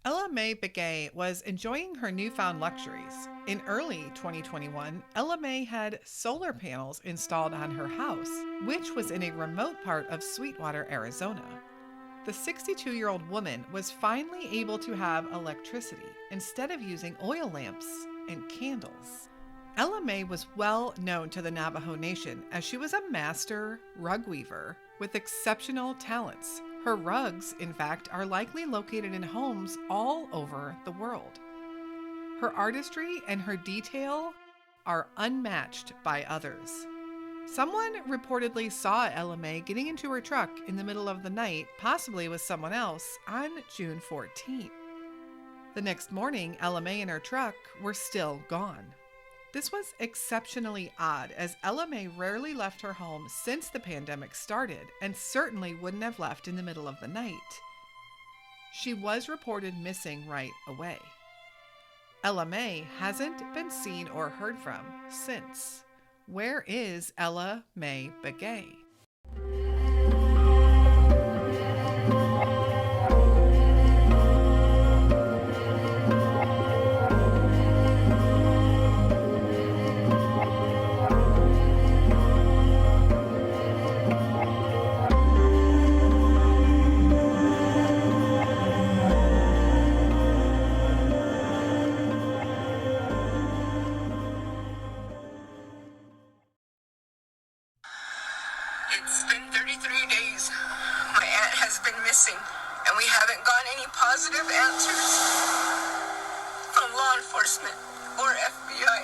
Ella Mae Begay was enjoying her newfound luxuries. In early 2021, Ella Mae had solar panels installed on her house, which was in a remote part of Sweetwater, Arizona. The 62-year-old woman was finally able to have electricity instead of using oil lamps and candles. Ella Mae was well known to the Navajo Nation as she was a master rug weaver with exceptional talents. Her rugs, in fact, are likely located in homes all over the world. Her artistry and her detail are unmatched by others. Someone reportedly saw Ella Mae getting into her truck in the middle of the night, possibly with someone else, on June 14th. The next morning, Ella Mae and her truck were still gone. This was exceptionally odd, as Ella Mae rarely left her home since the pandemic started, and certainly wouldn't have left in the middle of the night. She was reported missing right away. Ella Mae hasn't been seen or heard from since. Where is Ella Mae Begay? It's been 33 days. My aunt has been missing, and we haven't gotten any positive answers from law enforcement or FBI.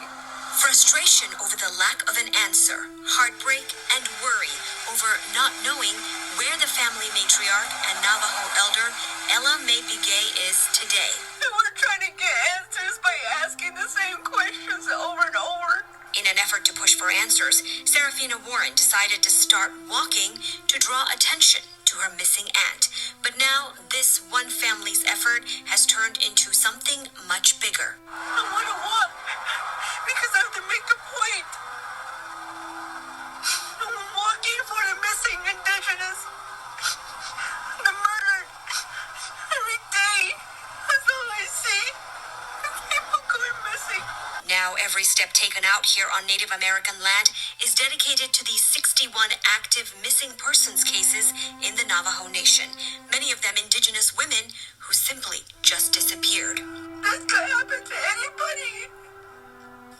Frustration over the lack of an answer, heartbreak, and worry over not knowing where the family matriarch and Navajo elder Ella Mae Begay is today. And we're trying to get answers by asking the same questions over and over. In an effort to push for answers, Serafina Warren decided to start walking to draw attention to her missing aunt. But now, this one family's effort has turned into something much bigger. I want to walk because I have to make a point. I'm walking for the missing Indigenous, the murdered. Every day, that's all I see. People going missing. Now, every step taken out here on Native American land is dedicated to these 61 active missing persons cases in the Navajo Nation, many of them Indigenous women who simply just disappeared. This could happen to anybody.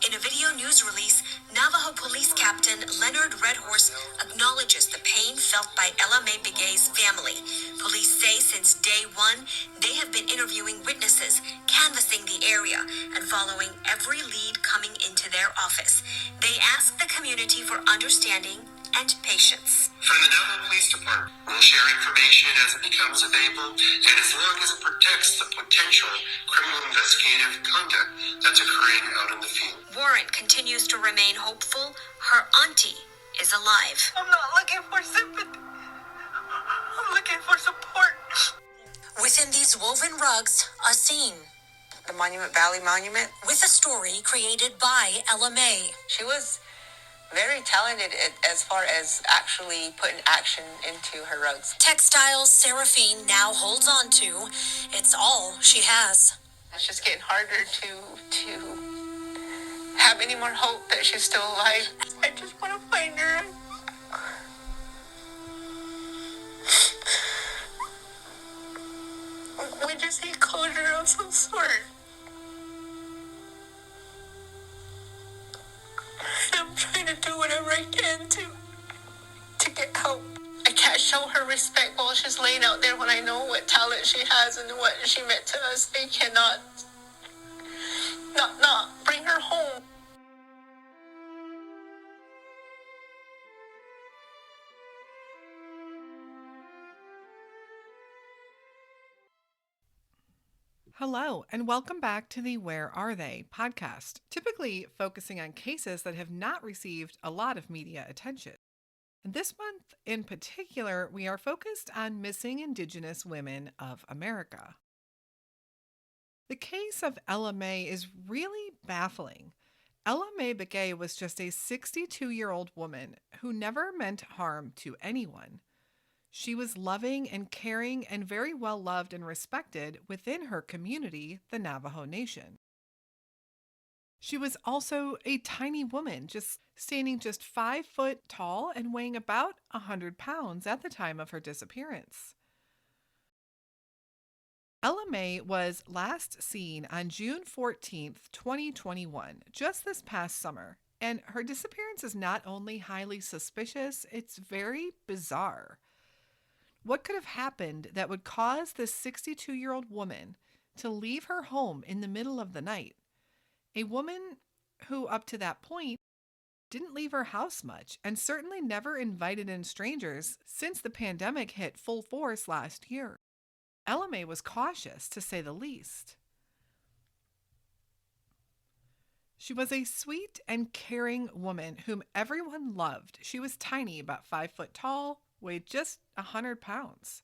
In a video news release, Navajo Police Captain Leonard Redhorse acknowledges the pain felt by Ella Mae Begay's family. Police say since day one, they have been interviewing witnesses, canvassing the area, and following every lead coming into their office. They ask the community for understanding and patience. From the Navajo Police Department, we'll share information as it becomes available, and as long as it protects the potential criminal investigative conduct that's occurring out in the field. Warren continues to remain hopeful her auntie is alive. I'm not looking for sympathy. I'm looking for support. Within these woven rugs, a scene The Monument Valley Monument. with a story created by Ella Mae. She was very talented as far as actually putting action into her rugs. Textiles Seraphine now holds on to. It's all she has. It's just getting harder to have any more hope that she's still alive. I just want to find her. We just need closure of some sort. I'm trying to do whatever I can to get help. I can't show her respect while she's laying out there when I know what talent she has and what she meant to us. I cannot not bring her home. Hello, and welcome back to the Where Are They podcast, typically focusing on cases that have not received a lot of media attention. And this month in particular, we are focused on missing Indigenous women of America. The case of Ella Mae is really baffling. Ella Mae Begay was just a 62-year-old woman who never meant harm to anyone. She was loving and caring and very well loved and respected within her community, the Navajo Nation. She was also a tiny woman, just standing just 5 foot tall and weighing about 100 pounds at the time of her disappearance. Ella Mae was last seen on June 14th, 2021, just this past summer, and her disappearance is not only highly suspicious, it's very bizarre. What could have happened that would cause this 62-year-old woman to leave her home in the middle of the night? A woman who, up to that point, didn't leave her house much and certainly never invited in strangers since the pandemic hit full force last year. Ella Mae was cautious, to say the least. She was a sweet and caring woman whom everyone loved. She was tiny, about 5 foot tall, weighed just 100 pounds.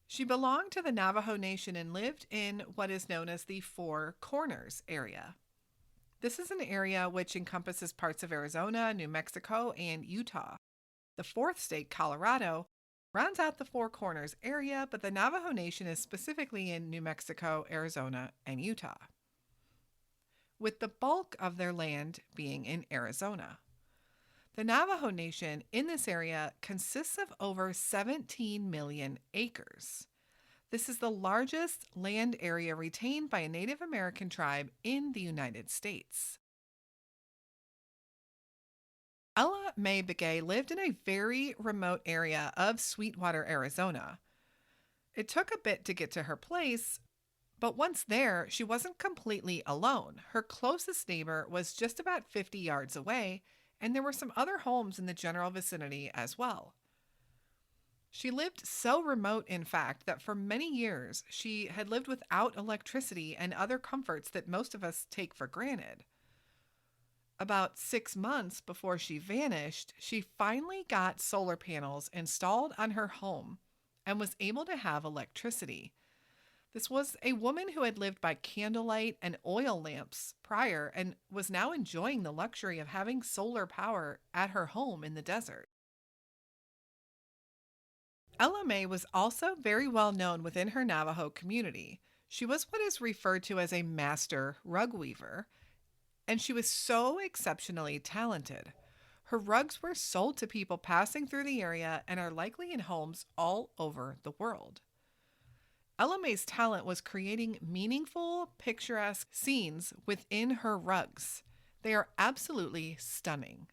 She belonged to the Navajo Nation and lived in what is known as the Four Corners area. This is an area which encompasses parts of Arizona, New Mexico, and Utah. The fourth state, Colorado, rounds out the Four Corners area, but the Navajo Nation is specifically in New Mexico, Arizona, and Utah, with the bulk of their land being in Arizona. The Navajo Nation in this area consists of over 17 million acres. This is the largest land area retained by a Native American tribe in the United States. Ella Mae Begay lived in a very remote area of Sweetwater, Arizona. It took a bit to get to her place, but once there, she wasn't completely alone. Her closest neighbor was just about 50 yards away, and there were some other homes in the general vicinity as well. She lived so remote, in fact, that for many years she had lived without electricity and other comforts that most of us take for granted. About 6 months before she vanished, she finally got solar panels installed on her home and was able to have electricity. This was a woman who had lived by candlelight and oil lamps prior and was now enjoying the luxury of having solar power at her home in the desert. Ella Mae was also very well known within her Navajo community. She was what is referred to as a master rug weaver, and she was so exceptionally talented. Her rugs were sold to people passing through the area and are likely in homes all over the world. Ella Mae's talent was creating meaningful, picturesque scenes within her rugs. They are absolutely stunning.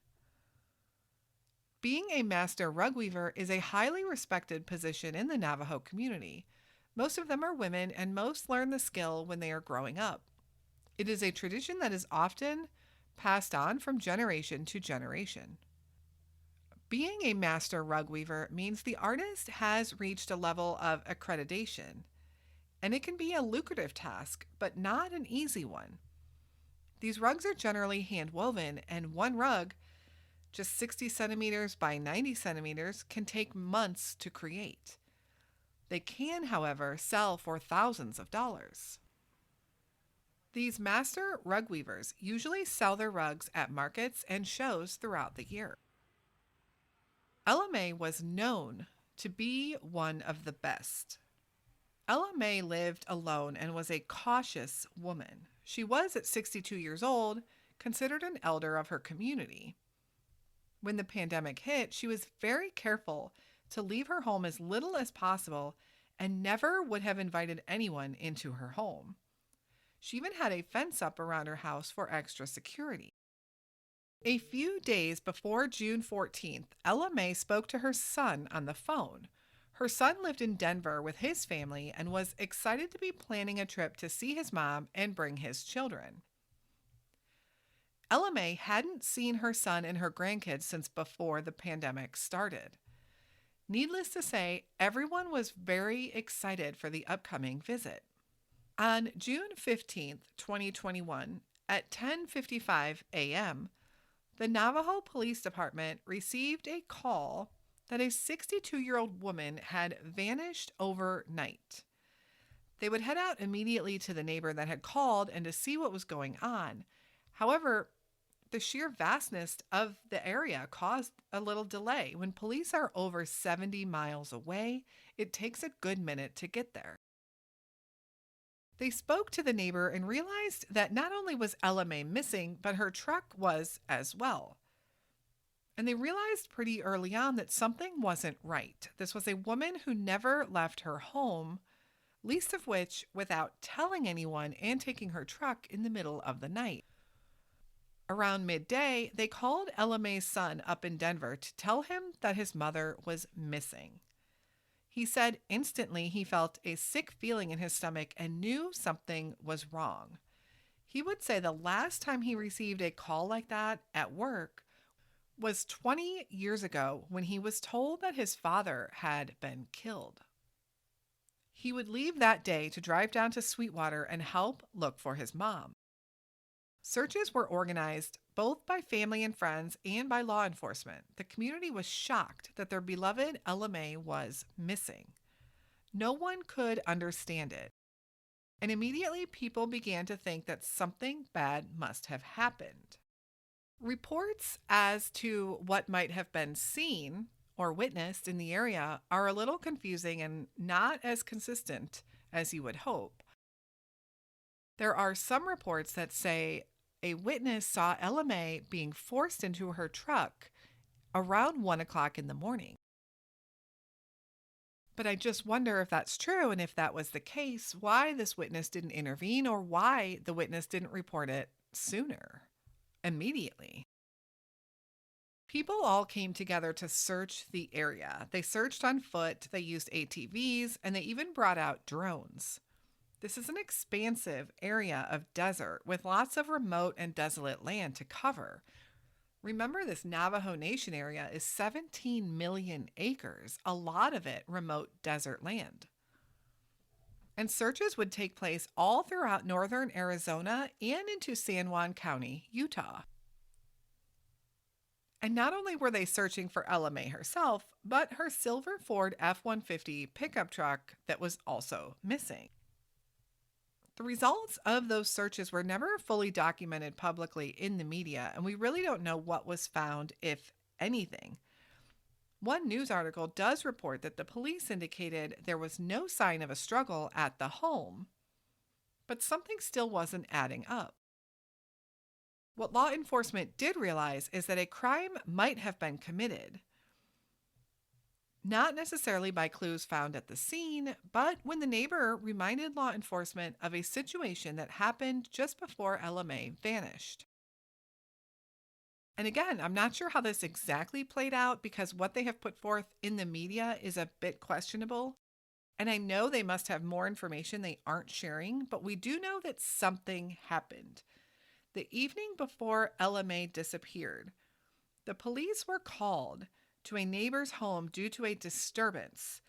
Being a master rug weaver is a highly respected position in the Navajo community. Most of them are women, and most learn the skill when they are growing up. It is a tradition that is often passed on from generation to generation. Being a master rug weaver means the artist has reached a level of accreditation, and it can be a lucrative task, but not an easy one. These rugs are generally hand woven, and one rug, just 60 centimeters by 90 centimeters, can take months to create. They can, however, sell for thousands of dollars. These master rug weavers usually sell their rugs at markets and shows throughout the year. Ella Mae was known to be one of the best. Ella Mae lived alone and was a cautious woman. She was, at 62 years old, considered an elder of her community. When the pandemic hit, she was very careful to leave her home as little as possible and never would have invited anyone into her home. She even had a fence up around her house for extra security. A few days before June 14th, Ella Mae spoke to her son on the phone. Her son lived in Denver with his family and was excited to be planning a trip to see his mom and bring his children. Ella Mae hadn't seen her son and her grandkids since before the pandemic started. Needless to say, everyone was very excited for the upcoming visit. On June 15th, 2021, at 10:55 a.m., the Navajo Police Department received a call that a 62-year-old woman had vanished overnight. They would head out immediately to the neighbor that had called and to see what was going on. However, The sheer vastness of the area caused a little delay. When police are over 70 miles away, it takes a good minute to get there. They spoke to the neighbor and realized that not only was Ella Mae missing, but her truck was as well. And they realized pretty early on that something wasn't right. This was a woman who never left her home, least of which without telling anyone and taking her truck in the middle of the night. Around midday, they called Ella Mae's son up in Denver to tell him that his mother was missing. He said instantly he felt a sick feeling in his stomach and knew something was wrong. He would say the last time he received a call like that at work was 20 years ago when he was told that his father had been killed. He would leave that day to drive down to Sweetwater and help look for his mom. Searches were organized both by family and friends and by law enforcement. The community was shocked that their beloved Ella Mae was missing. No one could understand it. And immediately people began to think that something bad must have happened. Reports as to what might have been seen or witnessed in the area are a little confusing and not as consistent as you would hope. There are some reports that say a witness saw Ella Mae being forced into her truck around 1 o'clock in the morning. But I just wonder if that's true, and if that was the case, why this witness didn't intervene or why the witness didn't report it sooner, immediately. People all came together to search the area. They searched on foot, they used ATVs, and they even brought out drones. This is an expansive area of desert with lots of remote and desolate land to cover. Remember, this Navajo Nation area is 17 million acres, a lot of it remote desert land. And searches would take place all throughout northern Arizona and into San Juan County, Utah. And not only were they searching for Ella Mae herself, but her silver Ford F-150 pickup truck that was also missing. The results of those searches were never fully documented publicly in the media, and we really don't know what was found, if anything. One news article does report that the police indicated there was no sign of a struggle at the home, but something still wasn't adding up. What law enforcement did realize is that a crime might have been committed. Not necessarily by clues found at the scene, but when the neighbor reminded law enforcement of a situation that happened just before Ella Mae vanished. And again, I'm not sure how this exactly played out because what they have put forth in the media is a bit questionable. And I know they must have more information they aren't sharing, but we do know that something happened. The evening before Ella Mae disappeared, the police were called to a neighbor's home due to a disturbance.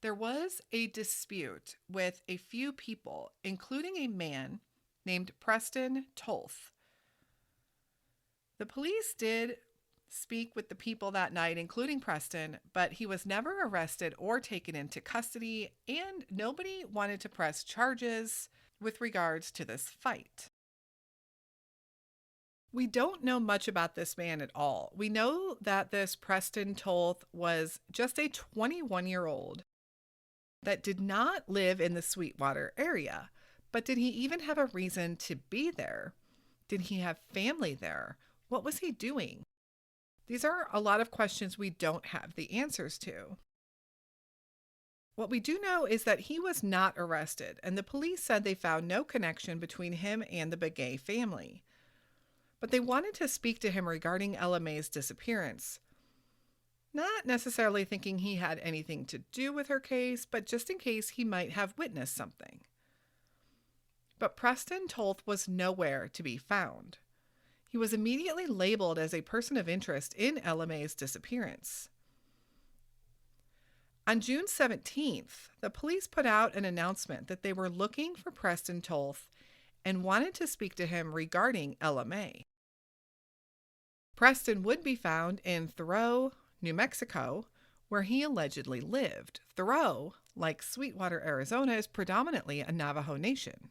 There was a dispute with a few people, including a man named Preston Tolth. The police did speak with the people that night, including Preston, but he was never arrested or taken into custody, and nobody wanted to press charges with regards to this fight. We don't know much about this man at all. We know that this Preston Tolth was just a 21-year-old that did not live in the Sweetwater area. But did he even have a reason to be there? Did he have family there? What was he doing? These are a lot of questions we don't have the answers to. What we do know is that he was not arrested, and the police said they found no connection between him and the Begay family. But they wanted to speak to him regarding Ella Mae's disappearance. Not necessarily thinking he had anything to do with her case, but just in case he might have witnessed something. But Preston Tolth was nowhere to be found. He was immediately labeled as a person of interest in Ella Mae's disappearance. On June 17th, the police put out an announcement that they were looking for Preston Tolth and wanted to speak to him regarding Ella Mae. Preston would be found in Thoreau, New Mexico, where he allegedly lived. Thoreau, like Sweetwater, Arizona, is predominantly a Navajo Nation.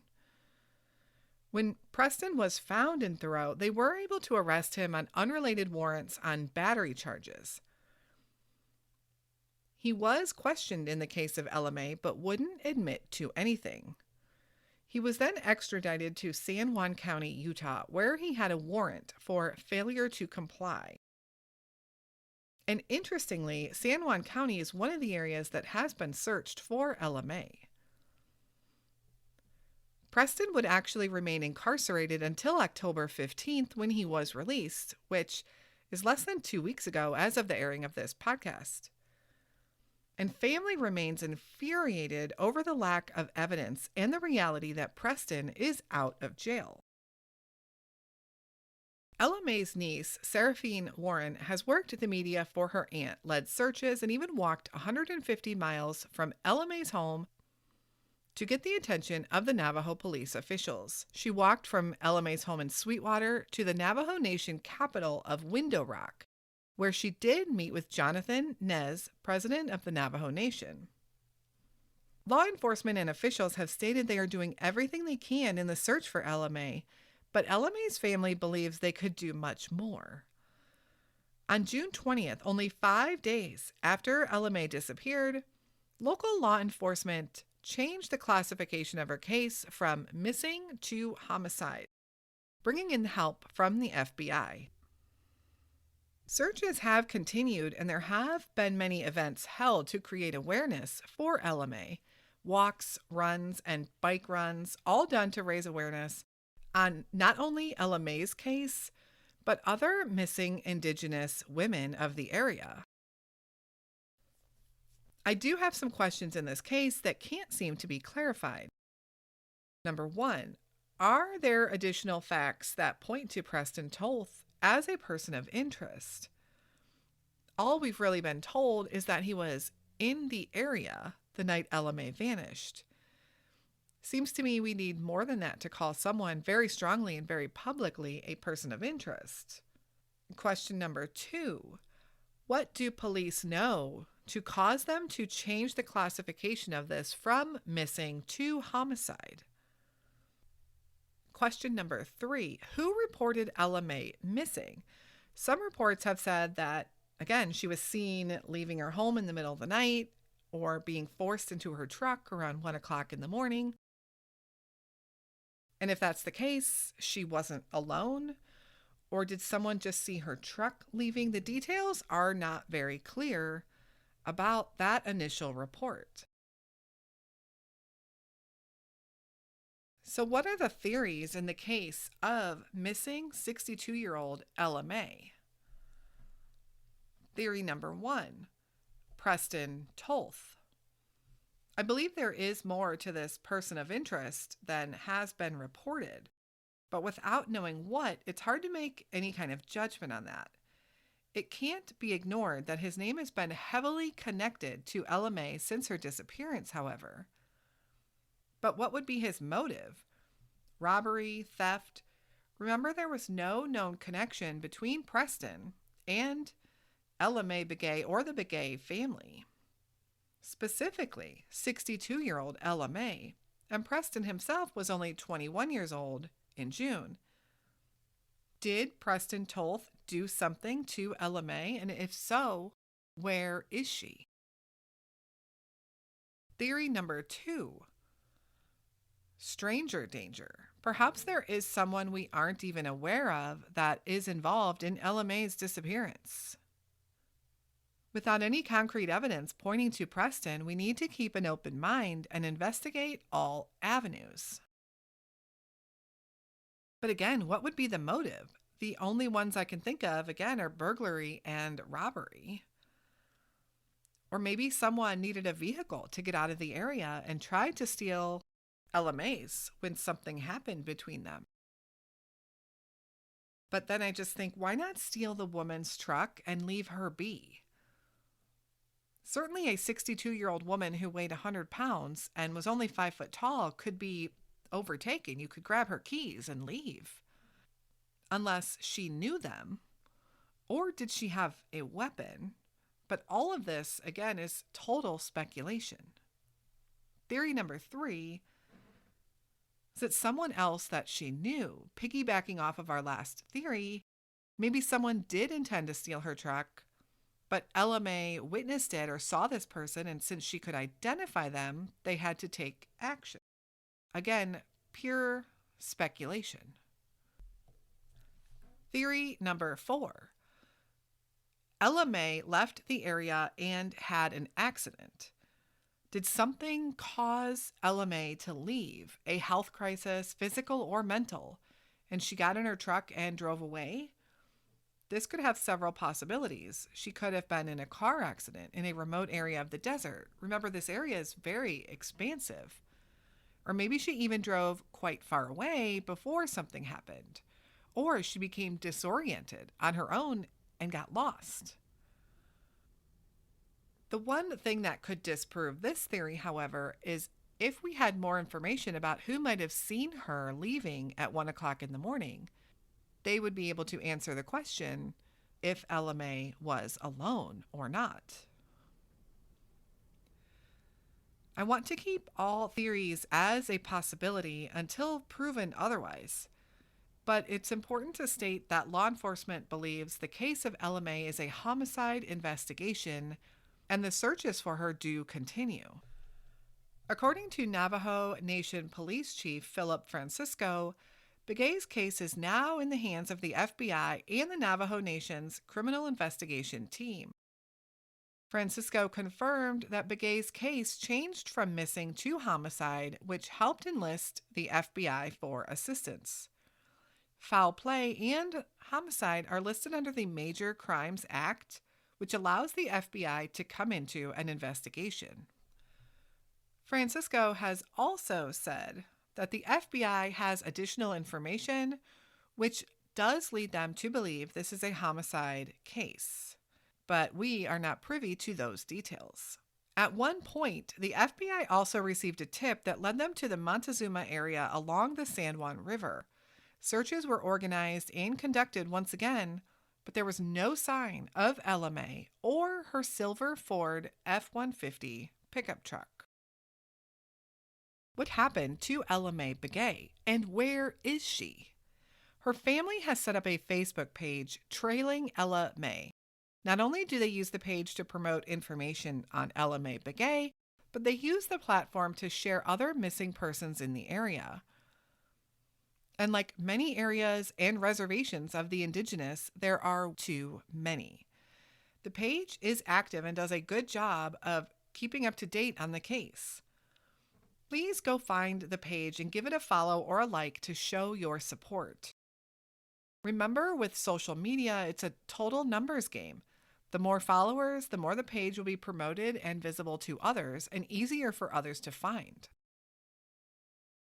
When Preston was found in Thoreau, they were able to arrest him on unrelated warrants on battery charges. He was questioned in the case of Ella Mae, but wouldn't admit to anything. He was then extradited to San Juan County, Utah, where he had a warrant for failure to comply. And interestingly, San Juan County is one of the areas that has been searched for Ella Mae. Preston would actually remain incarcerated until October 15th when he was released, which is less than 2 weeks ago as of the airing of this podcast. And family remains infuriated over the lack of evidence and the reality that Preston is out of jail. Ella Mae's niece, Seraphine Warren, has worked at the media for her aunt, led searches, and even walked 150 miles from Ella Mae's home to get the attention of the Navajo police officials. She walked from Ella Mae's home in Sweetwater to the Navajo Nation capital of Window Rock, where she did meet with Jonathan Nez, president of the Navajo Nation. Law enforcement and officials have stated they are doing everything they can in the search for Ella Mae, but Ella Mae's family believes they could do much more. On June 20th, only 5 days after Ella Mae disappeared, local law enforcement changed the classification of her case from missing to homicide, bringing in help from the FBI. Searches have continued, and there have been many events held to create awareness for Ella Mae. Walks, runs, and bike runs, all done to raise awareness on not only Ella Mae's case, but other missing Indigenous women of the area. I do have some questions in this case that can't seem to be clarified. Number 1, are there additional facts that point to Preston Toth as a person of interest? All we've really been told is that he was in the area the night Ella Mae vanished. Seems to me we need more than that to call someone very strongly and very publicly a person of interest. Question number 2, what do police know to cause them to change the classification of this from missing to homicide? Question number 3, who reported Ella Mae missing? Some reports have said that, again, she was seen leaving her home in the middle of the night or being forced into her truck around 1 o'clock in the morning. And if that's the case, she wasn't alone? Or did someone just see her truck leaving? The details are not very clear about that initial report. So what are the theories in the case of missing 62-year-old Ella Mae? Theory number 1, Preston Toth. I believe there is more to this person of interest than has been reported, but without knowing what, it's hard to make any kind of judgment on that. It can't be ignored that his name has been heavily connected to Ella Mae since her disappearance, however. But what would be his motive? Robbery, theft? Remember, there was no known connection between Preston and Ella Mae Begay or the Begay family. Specifically, 62-year-old Ella Mae, and Preston himself was only 21 years old in June. Did Preston Toth do something to Ella Mae? And if so, where is she? Theory number 2, stranger danger. Perhaps there is someone we aren't even aware of that is involved in Ella Mae's disappearance. Without any concrete evidence pointing to Preston, we need to keep an open mind and investigate all avenues. But again, what would be the motive? The only ones I can think of, again, are burglary and robbery. Or maybe someone needed a vehicle to get out of the area and tried to steal Ella Mae's when something happened between them. But then I just think, why not steal the woman's truck and leave her be? Certainly a 62-year-old woman who weighed 100 pounds and was only 5 foot tall could be overtaken. You could grab her keys and leave. Unless she knew them. Or did she have a weapon? But all of this, again, is total speculation. Theory number 3, Is it someone else that she knew? Piggybacking off of our last theory, maybe someone did intend to steal her truck, but Ella Mae witnessed it or saw this person, and since she could identify them, they had to take action. Again, pure speculation. Theory number 4. Ella Mae left the area and had an accident. Did something cause Ella Mae to leave? A health crisis, physical or mental, and she got in her truck and drove away? This could have several possibilities. She could have been in a car accident in a remote area of the desert. Remember, this area is very expansive. Or maybe she even drove quite far away before something happened. Or she became disoriented on her own and got lost. The one thing that could disprove this theory, however, is if we had more information about who might have seen her leaving at 1 o'clock in the morning, they would be able to answer the question if Ella Mae was alone or not. I want to keep all theories as a possibility until proven otherwise. But it's important to state that law enforcement believes the case of Ella Mae is a homicide investigation and the searches for her do continue. According to Navajo Nation Police Chief Philip Francisco, Begay's case is now in the hands of the FBI and the Navajo Nation's Criminal Investigation Team. Francisco confirmed that Begay's case changed from missing to homicide, which helped enlist the FBI for assistance. Foul play and homicide are listed under the Major Crimes Act, which allows the FBI to come into an investigation. Francisco has also said that the FBI has additional information, which does lead them to believe this is a homicide case, but we are not privy to those details. At one point, the FBI also received a tip that led them to the Montezuma area along the San Juan River. Searches were organized and conducted once again, but there was no sign of Ella Mae or her silver Ford F-150 pickup truck. What happened to Ella Mae Begay, and where is she? Her family has set up a Facebook page trailing Ella Mae. Not only do they use the page to promote information on Ella Mae Begay, but they use the platform to share other missing persons in the area. And like many areas and reservations of the Indigenous, there are too many. The page is active and does a good job of keeping up to date on the case. Please go find the page and give it a follow or a like to show your support. Remember, with social media, it's a total numbers game. The more followers, the more the page will be promoted and visible to others and easier for others to find.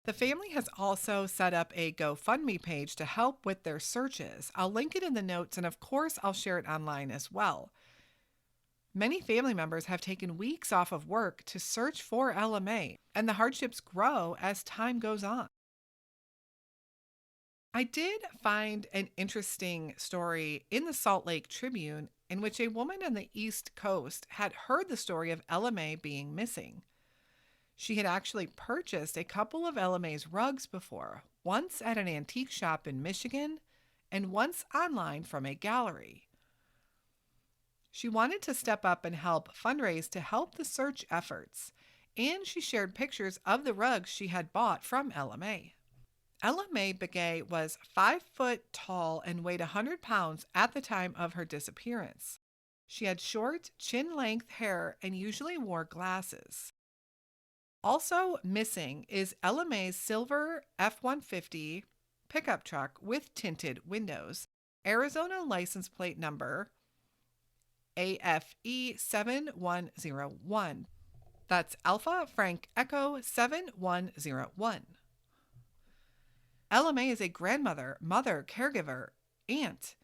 The family has also set up a GoFundMe page to help with their searches. I'll link it in the notes, and of course, I'll share it online as well. Many family members have taken weeks off of work to search for Ella Mae, and the hardships grow as time goes on. I did find an interesting story in the Salt Lake Tribune in which a woman on the East Coast had heard the story of Ella Mae being missing. She had actually purchased a couple of Ella Mae's rugs before, once at an antique shop in Michigan and once online from a gallery. She wanted to step up and help fundraise to help the search efforts, and she shared pictures of the rugs she had bought from Ella Mae. Ella Mae Begay was 5 foot tall and weighed 100 pounds at the time of her disappearance. She had short, chin-length hair and usually wore glasses. Also missing is Ella Mae's silver F-150 pickup truck with tinted windows, Arizona license plate number AFE 7101. That's Alpha Frank Echo 7101. Ella Mae is a grandmother, mother, caregiver, aunt,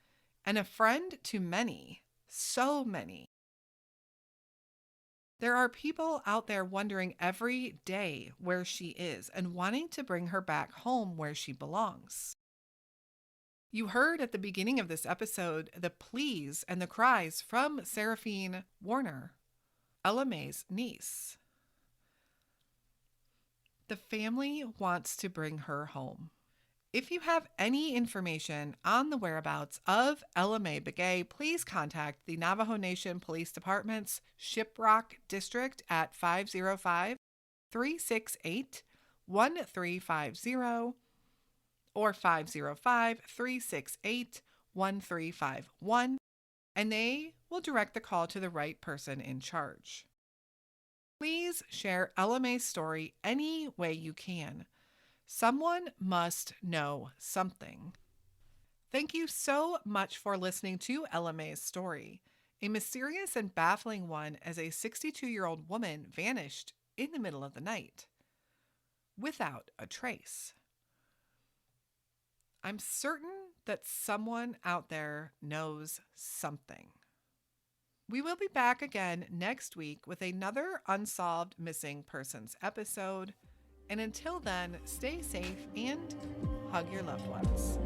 and a friend to many, so many. There are people out there wondering every day where she is and wanting to bring her back home where she belongs. You heard at the beginning of this episode the pleas and the cries from Seraphine Warner, Ella Mae's niece. The family wants to bring her home. If you have any information on the whereabouts of Ella Mae Begay, please contact the Navajo Nation Police Department's Shiprock District at 505-368-1350 or 505-368-1351, and they will direct the call to the right person in charge. Please share Ella Mae's story any way you can. Someone must know something. Thank you so much for listening to Ella Mae's story, a mysterious and baffling one as a 62-year-old woman vanished in the middle of the night without a trace. I'm certain that someone out there knows something. We will be back again next week with another Unsolved Missing Persons episode. And until then, stay safe and hug your loved ones.